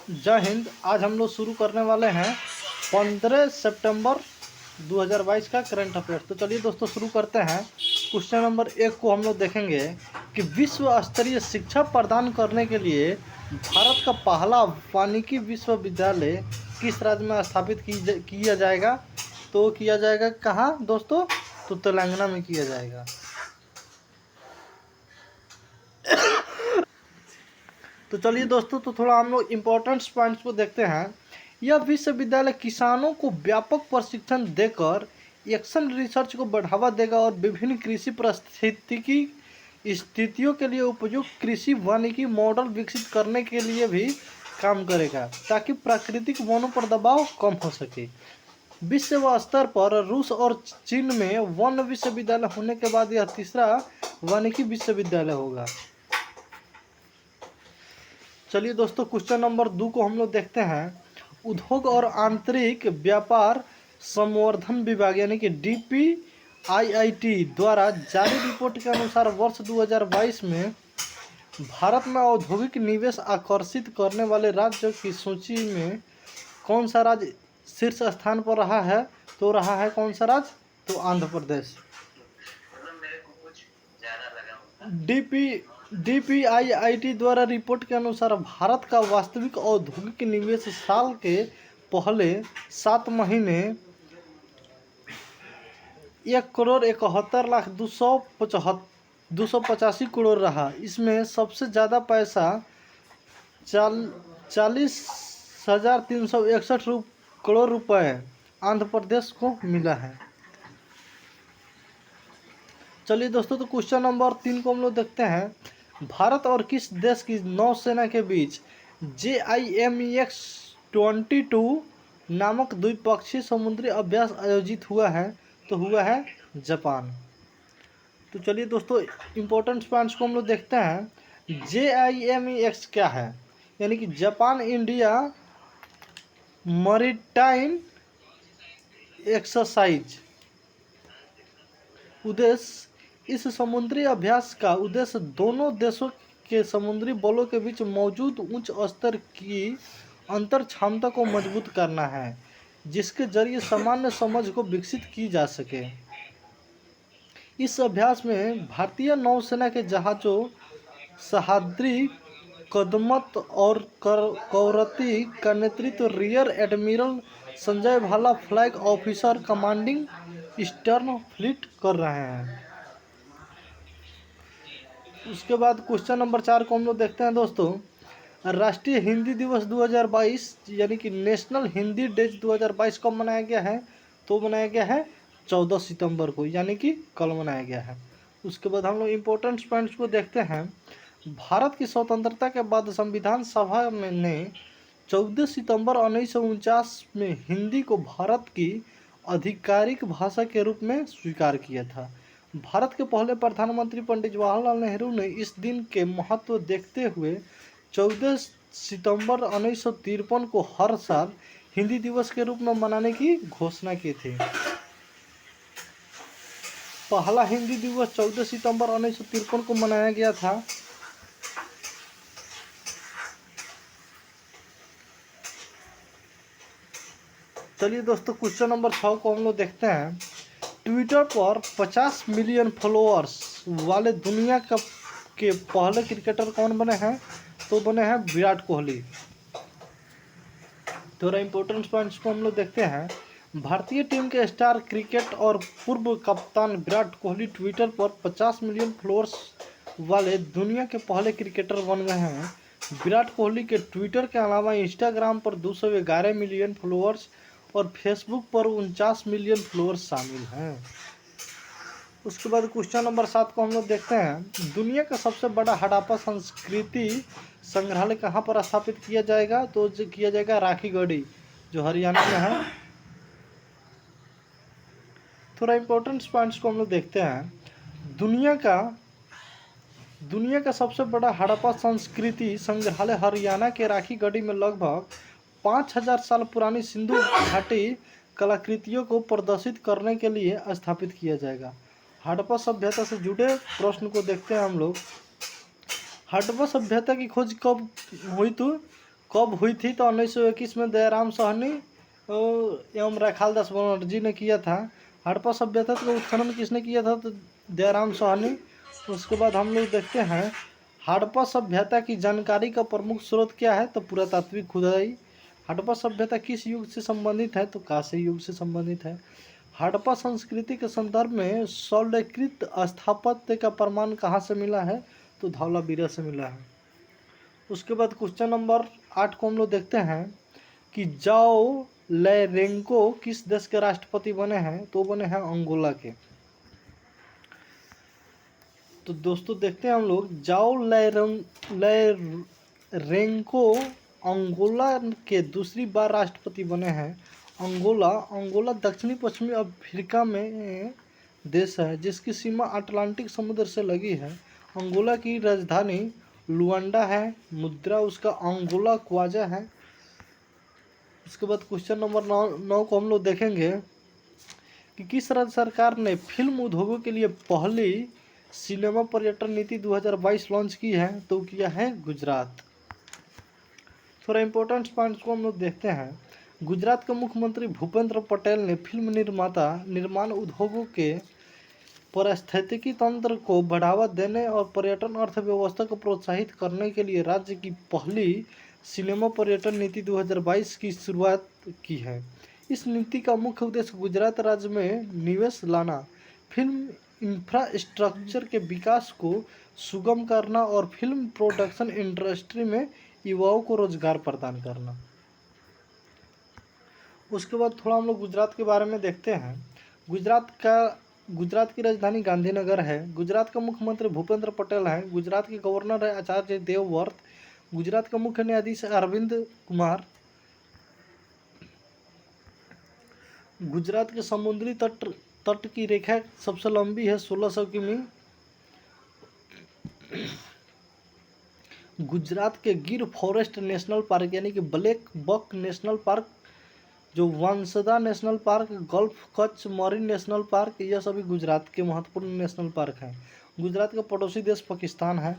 जय हिंद। आज हम लोग शुरू करने वाले हैं 15 सितंबर 2022 का करंट अफेयर। तो चलिए दोस्तों शुरू करते हैं। क्वेश्चन नंबर 1 को हम लोग देखेंगे कि विश्व स्तरीय शिक्षा प्रदान करने के लिए भारत का पहला वानिकी विश्वविद्यालय किस राज्य में स्थापित किया जाएगा। तो किया जाएगा कहाँ दोस्तों? तो तेलंगाना में किया जाएगा। तो चलिए दोस्तों, तो थोड़ा हम लोग इम्पोर्टेंट पॉइंट्स को देखते हैं। यह विश्वविद्यालय किसानों को व्यापक प्रशिक्षण देकर एक्शन रिसर्च को बढ़ावा देगा और विभिन्न कृषि पारिस्थितिकी स्थितियों के लिए उपयुक्त कृषि वानिकी मॉडल विकसित करने के लिए भी काम करेगा, ताकि प्राकृतिक वनों पर दबाव कम हो सके। विश्व स्तर पर रूस और चीन में वन विश्वविद्यालय होने के बाद यह तीसरा वानिकी विश्वविद्यालय होगा। चलिए दोस्तों, क्वेश्चन नंबर 2 को हम लोग देखते हैं। उद्योग और आंतरिक व्यापार संवर्धन विभाग यानी कि DPIIT द्वारा जारी रिपोर्ट के अनुसार वर्ष 2022 में भारत में औद्योगिक निवेश आकर्षित करने वाले राज्यों की सूची में कौन सा राज्य शीर्ष स्थान पर रहा है? तो रहा है कौन सा राज्य? तो आंध्र प्रदेश। DPIIT द्वारा रिपोर्ट के अनुसार भारत का वास्तविक औद्योगिक निवेश साल के पहले 7 महीने 1,71,02,285 करोड़ रहा। इसमें सबसे ज़्यादा पैसा 40,361 करोड़ रुपए आंध्र प्रदेश को मिला है। चलिए दोस्तों, तो क्वेश्चन नंबर 3 को हम लोग देखते हैं। भारत और किस देश की नौसेना के बीच JIMEX-22 नामक द्विपक्षीय समुद्री अभ्यास आयोजित हुआ है? तो हुआ है जापान। तो चलिए दोस्तों, इम्पोर्टेंट पॉइंट्स को हम लोग देखते हैं। JIMEX क्या है? यानी कि जापान इंडिया मैरीटाइम एक्सरसाइज। उद्देश्य, इस समुद्री अभ्यास का उद्देश्य दोनों देशों के समुद्री बलों के बीच मौजूद उच्च स्तर की अंतर क्षमता को मजबूत करना है, जिसके जरिए सामान्य समझ को विकसित की जा सके। इस अभ्यास में भारतीय नौसेना के जहाज़ों सह्याद्री, कदमत और कवरत्ती का नेतृत्व रियर एडमिरल संजय भाला, flag officer commanding eastern fleet कर रहे हैं। उसके बाद क्वेश्चन नंबर 4 को हम लोग देखते हैं दोस्तों। राष्ट्रीय हिंदी दिवस 2022 यानी कि नेशनल हिंदी डेज 2022 कब मनाया गया है? तो मनाया गया है 14 सितंबर को, यानी कि कल मनाया गया है। उसके बाद हम लोग इम्पोर्टेंट पॉइंट्स को देखते हैं। भारत की स्वतंत्रता के बाद संविधान सभा ने 14 सितंबर 1949 में हिंदी को भारत की आधिकारिक भाषा के रूप में स्वीकार किया था। भारत के पहले प्रधानमंत्री पंडित जवाहरलाल नेहरू ने इस दिन के महत्व देखते हुए 14 सितंबर 1953 को हर साल हिंदी दिवस के रूप में मनाने की घोषणा की थी। पहला हिंदी दिवस 14 सितंबर 1953 को मनाया गया था। चलिए दोस्तों, क्वेश्चन नंबर 6 को हम लोग देखते हैं। ट्विटर पर 50 मिलियन फॉलोअर्स वाले दुनिया के पहले क्रिकेटर कौन बने हैं? तो बने हैं विराट कोहली। थोड़ा इंपॉर्टेंट पॉइंट्स को हम लोग देखते हैं। भारतीय टीम के स्टार क्रिकेट और पूर्व कप्तान विराट कोहली ट्विटर पर 50 मिलियन फॉलोअर्स वाले दुनिया के पहले क्रिकेटर बन गए हैं। विराट कोहली के ट्विटर के अलावा इंस्टाग्राम पर 211 मिलियन फॉलोअर्स और फेसबुक पर 49 मिलियन फॉलोअर्स शामिल हैं। उसके बाद क्वेश्चन नंबर 7 को हम लोग देखते हैं। दुनिया का सबसे बड़ा हड़प्पा संस्कृति संग्रहालय कहाँ पर स्थापित किया जाएगा? तो जो किया जाएगा राखीगढ़ी, जो हरियाणा में है। थोड़ा इंपॉर्टेंट पॉइंट्स को हम लोग देखते हैं। दुनिया का सबसे बड़ा हड़प्पा संस्कृति संग्रहालय हरियाणा के राखीगढ़ी में लगभग 5000 साल पुरानी सिंधु घाटी कलाकृतियों को प्रदर्शित करने के लिए स्थापित किया जाएगा। हड़प्पा सभ्यता से जुड़े प्रश्न को देखते हैं हम लोग। हड़प्पा सभ्यता की खोज कब हुई? तो कब हुई थी? तो 1921 में दयाराम साहनी एवं राखाल दास बनर्जी ने किया था। हड़प्पा सभ्यता का उत्खनन किसने किया था? तो दयाराम साहनी। उसके बाद हम लोग देखते हैं हड़प्पा सभ्यता की जानकारी का प्रमुख स्रोत क्या है? तो पुरातात्विक खुदाई। हड़प्पा सभ्यता किस युग से संबंधित है? तो कांस्य युग से संबंधित है। हड़प्पा संस्कृति के संदर्भ में शैलकृत स्थापत्य का प्रमाण कहाँ से मिला है? तो धौलावीरा से मिला है। उसके बाद क्वेश्चन नंबर 8 को हम लोग देखते हैं कि जाओ लैरेंको किस देश के राष्ट्रपति बने हैं? तो बने हैं अंगोला के। तो दोस्तों देखते हैं हम लोग जाओ लैरेंको अंगोला के दूसरी बार राष्ट्रपति बने हैं। अंगोला दक्षिणी पश्चिमी अफ्रीका में देश है जिसकी सीमा अटलांटिक समुद्र से लगी है। अंगोला की राजधानी लुआंडा है। मुद्रा उसका अंगोला क्वाजा है। उसके बाद क्वेश्चन नंबर 9 को हम लोग देखेंगे कि किस राज्य सरकार ने फिल्म उद्योगों के लिए पहली सिनेमा पर्यटन नीति 2022 लॉन्च की है? तो किया है गुजरात। थोड़ा इंपॉर्टेंट पॉइंट्स को हम लोग देखते हैं। गुजरात के मुख्यमंत्री भूपेंद्र पटेल ने फिल्म निर्माण उद्योगों के पारिस्थितिकी तंत्र को बढ़ावा देने और पर्यटन अर्थव्यवस्था को प्रोत्साहित करने के लिए राज्य की पहली सिनेमा पर्यटन नीति 2022 की शुरुआत की है। इस नीति का मुख्य उद्देश्य गुजरात राज्य में निवेश लाना, फिल्म इंफ्रास्ट्रक्चर के विकास को सुगम करना और फिल्म प्रोडक्शन इंडस्ट्री में युवाओं को रोजगार प्रदान करना। उसके बाद थोड़ा हम लोग गुजरात के बारे में देखते हैं। गुजरात की राजधानी गांधीनगर है। गुजरात का मुख्यमंत्री भूपेंद्र पटेल हैं। गुजरात के गवर्नर है आचार्य देवव्रत। गुजरात का मुख्य न्यायाधीश अरविंद कुमार। गुजरात के समुद्री तट की रेखा सबसे लंबी है 1600 किमी। गुजरात के गिर फॉरेस्ट नेशनल पार्क यानी कि ब्लैक बक नेशनल पार्क, जो Vansda national park, gulf Kutch marine national park, यह सभी गुजरात के महत्वपूर्ण नेशनल पार्क हैं। गुजरात का पड़ोसी देश पाकिस्तान है।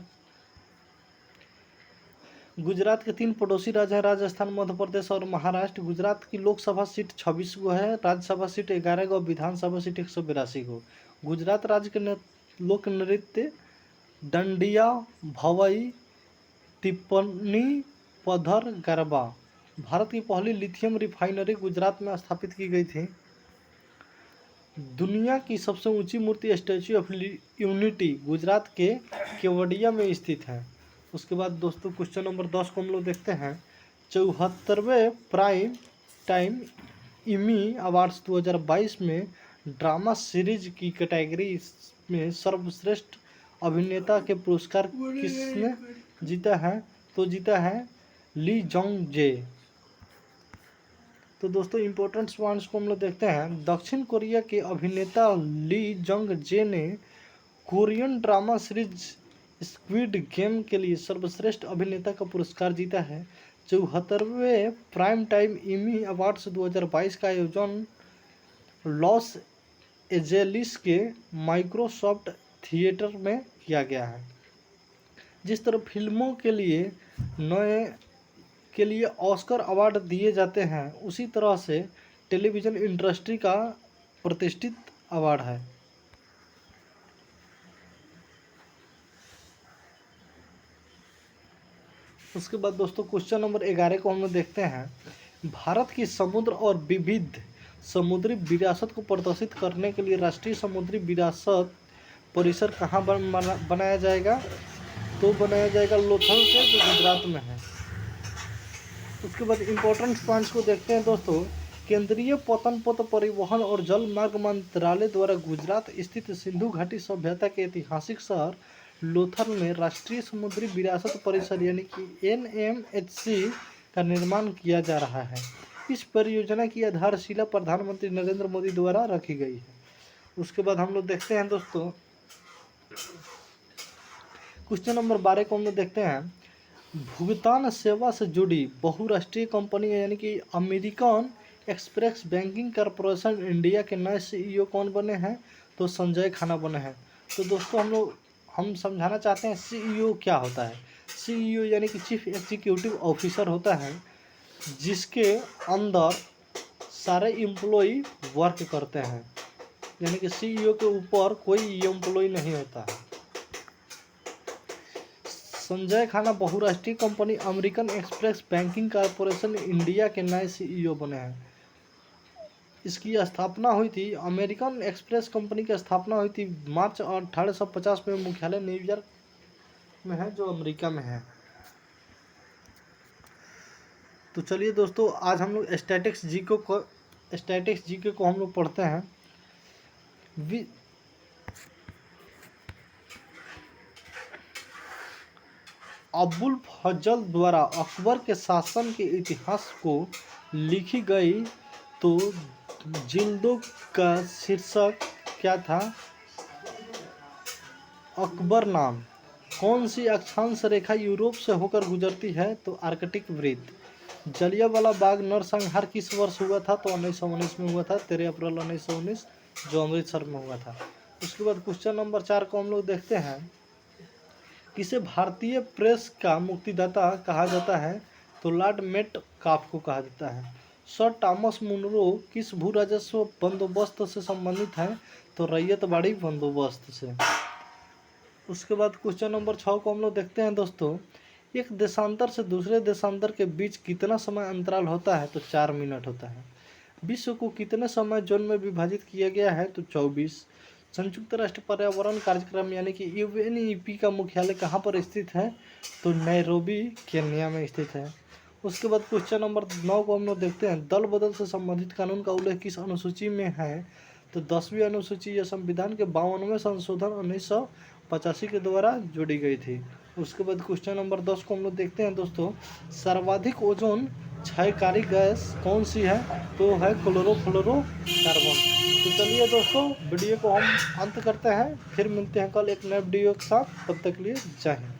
गुजरात के 3 पड़ोसी राज्य हैं राजस्थान, मध्य प्रदेश और महाराष्ट्र। गुजरात की लोकसभा सीट 26 गो है, राज्यसभा सीट 11 गो, विधानसभा सीट 182 गो। गुजरात राज्य के लोक नृत्य डंडिया, भवई, तिप्पनी, पधर, गरबा। भारत की पहली लिथियम रिफाइनरी गुजरात में स्थापित की गई थी। दुनिया की सबसे ऊंची मूर्ति स्टैच्यू ऑफ यूनिटी गुजरात के केवड़िया में स्थित है। उसके बाद दोस्तों क्वेश्चन नंबर 10 को हम लोग देखते हैं। 74वें प्राइम टाइम इमी अवार्ड्स 2022 में ड्रामा सीरीज की कैटेगरी में सर्वश्रेष्ठ अभिनेता के पुरस्कार किसने जीता है? तो जीता है ली जोंग जे। तो दोस्तों इंपॉर्टेंट पॉइंट्स को हम लोग देखते हैं। दक्षिण कोरिया के अभिनेता ली जोंग जे ने Korean drama series squid game के लिए सर्वश्रेष्ठ अभिनेता का पुरस्कार जीता है। 74वें प्राइम टाइम इमी अवार्ड्स 2022 का आयोजन लॉस एंजेलिस के माइक्रोसॉफ्ट थिएटर में किया गया है। जिस तरह फिल्मों के लिए ऑस्कर अवार्ड दिए जाते हैं, उसी तरह से टेलीविज़न इंडस्ट्री का प्रतिष्ठित अवार्ड है। उसके बाद दोस्तों क्वेश्चन नंबर 11 को हम लोग देखते हैं। भारत की समुद्र और विविध समुद्री विरासत को प्रदर्शित करने के लिए राष्ट्रीय समुद्री विरासत परिसर कहाँ बनाया जाएगा? तो बनाया जाएगा लोथल से, जो गुजरात में है। उसके बाद इंपॉर्टेंट पॉइंट्स को देखते हैं दोस्तों। केंद्रीय पथ परिवहन और जल मार्ग मंत्रालय द्वारा गुजरात स्थित सिंधु घाटी सभ्यता के ऐतिहासिक शहर लोथल में राष्ट्रीय समुद्री विरासत परिसर यानी कि NMHC का निर्माण किया जा रहा है। इस परियोजना की आधारशिला प्रधानमंत्री नरेंद्र मोदी द्वारा रखी गई है। उसके बाद हम लोग देखते हैं दोस्तों क्वेश्चन नंबर 12 को हम लोग देखते हैं। भुगतान सेवा से जुड़ी बहुराष्ट्रीय कंपनी यानी कि American express banking corporation India के नए CEO कौन बने हैं? तो संजय खन्ना बने हैं। तो दोस्तों हम समझाना चाहते हैं CEO क्या होता है। CEO यानी कि चीफ एग्जीक्यूटिव ऑफिसर होता है, जिसके अंदर सारे एम्प्लॉय वर्क करते हैं, यानी कि CEO के ऊपर कोई एम्प्लॉय नहीं होता है। संजय खन्ना बहुराष्ट्रीय company American express banking corporation India के नए CEO बने हैं। इसकी स्थापना हुई थी, अमेरिकन एक्सप्रेस कंपनी की स्थापना हुई थी मार्च 1850 में। मुख्यालय न्यूयॉर्क में है, जो अमेरिका में है। तो चलिए दोस्तों, आज हम लोग स्टैटिक्स जीके को हम लोग पढ़ते हैं। अबुल फजल द्वारा अकबर के शासन के इतिहास को लिखी गई तो जिल्दों का शीर्षक क्या था? अकबर नाम। कौन सी अक्षांश रेखा यूरोप से होकर गुजरती है? तो आर्कटिक वृत्त। जलियांवाला बाग नरसंहार किस वर्ष हुआ था? तो 1919 में हुआ था, 13 अप्रैल 1919, जो अमृतसर में हुआ था। उसके बाद क्वेश्चन नंबर 4 को हम लोग देखते हैं। किसे भारतीय प्रेस का मुक्तिदाता कहा जाता है? तो लॉर्ड मेटकाफ को कहा जाता है। सर थॉमस मुनरो किस भू राजस्व बंदोबस्त से संबंधित है? तो रैयतवाड़ी बंदोबस्त से। उसके बाद क्वेश्चन नंबर 6 को हम लोग देखते हैं दोस्तों। एक देशांतर से दूसरे देशांतर के बीच कितना समय अंतराल होता है? तो 4 मिनट होता है। विश्व को कितने समय जोन में विभाजित किया गया है? तो 24। संयुक्त राष्ट्र पर्यावरण कार्यक्रम यानी कि UNEP का मुख्यालय कहाँ पर स्थित है? तो नैरोबी केन्या में स्थित है। उसके बाद क्वेश्चन नंबर 9 को हम लोग देखते हैं। दल बदल से संबंधित कानून का उल्लेख किस अनुसूची में है? तो 10वीं अनुसूची या संविधान के 52वें संशोधन 1985 के द्वारा जोड़ी गई थी। उसके बाद क्वेश्चन नंबर 10 को हम लोग देखते हैं दोस्तों। सर्वाधिक ओजोन क्षयकारी गैस कौन सी है? तो है क्लोरोफ्लोरोकार्बन। तो चलिए दोस्तों, वीडियो को हम अंत करते हैं, फिर मिलते हैं कल एक नए वीडियो के साथ। तब तक के लिए जय हिंद।